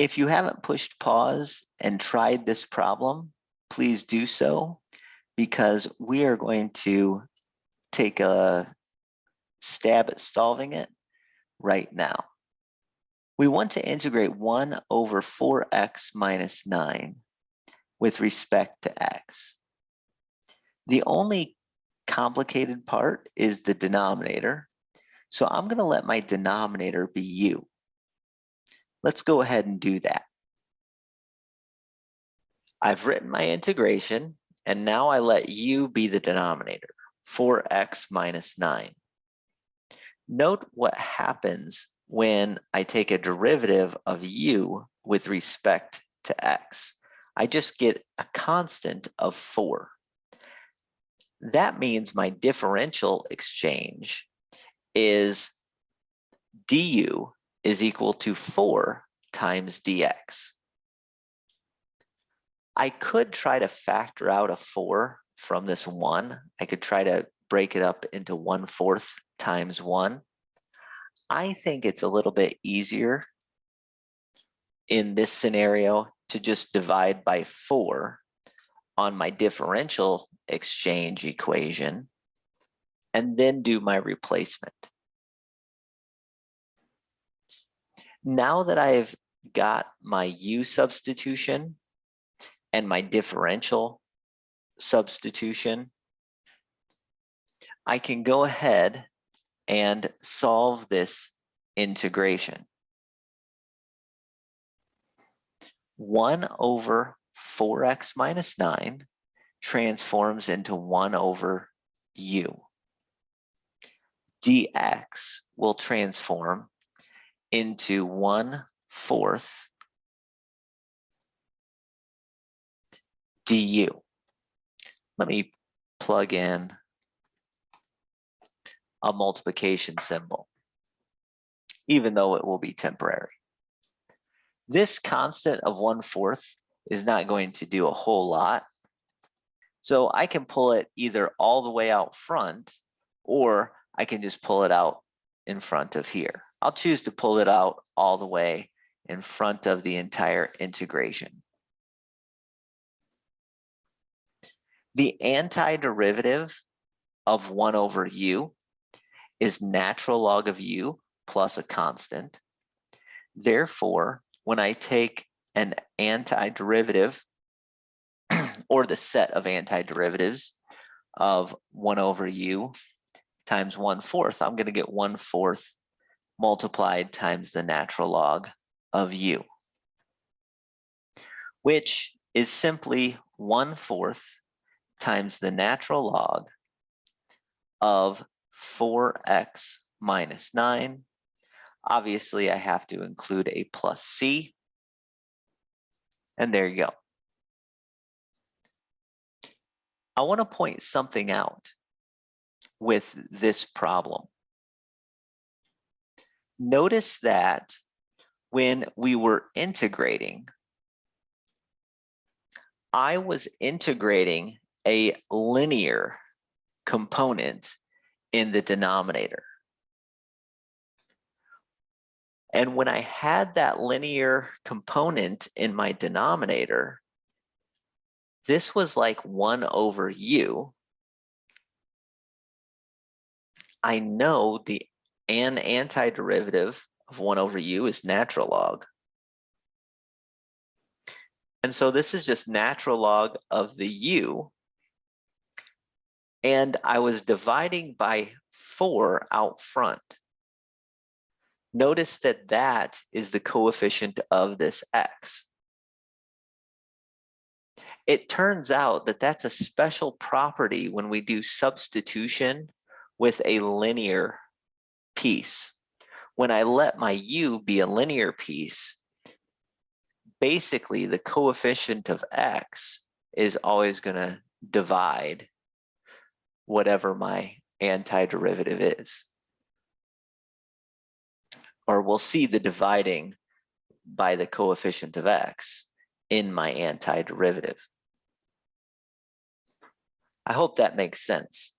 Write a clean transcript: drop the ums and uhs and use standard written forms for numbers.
If you haven't pushed pause and tried this problem, please do so, because we are going to take a stab at solving it right now. We want to integrate 1 over 4x minus 9 with respect to x. The only complicated part is the denominator, so I'm going to let my denominator be u. Let's go ahead and do that. I've written my integration, and now I let u be the denominator, 4x minus 9. Note what happens when I take a derivative of u with respect to x. I just get a constant of 4. That means my differential exchange is du is equal to 4 times dx. I could try to factor out a 4 from this 1. I could try to break it up into 1/4 times 1. I think it's a little bit easier in this scenario to just divide by 4 on my differential exchange equation and then do my replacement. Now that I've got my u substitution and my differential substitution, I can go ahead and solve this integration. 1 over 4x minus 9 transforms into 1 over u. dx will transform into 1/4 du. Let me plug in a multiplication symbol, even though it will be temporary. This constant of 1/4 is not going to do a whole lot, so I can pull it either all the way out front, or I can just pull it out in front of here. I'll choose to pull it out all the way in front of the entire integration. The antiderivative of 1 over u is natural log of u plus a constant. Therefore, when I take an antiderivative, or the set of antiderivatives of 1 over u times 1/4, I'm going to get 1/4 multiplied times the natural log of u, which is simply 1/4 times the natural log of 4x minus 9. Obviously, I have to include a plus c, and there you go. I want to point something out with this problem. Notice that when we were integrating, I was integrating a linear component in the denominator. And when I had that linear component in my denominator, this was like 1 over u. I know an antiderivative of 1 over u is natural log. And so this is just natural log of the u. And I was dividing by 4 out front. Notice that that is the coefficient of this x. It turns out that that's a special property when we do substitution with a linear piece. When I let my u be a linear piece, basically the coefficient of x is always going to divide whatever my antiderivative is. Or we'll see the dividing by the coefficient of x in my antiderivative. I hope that makes sense.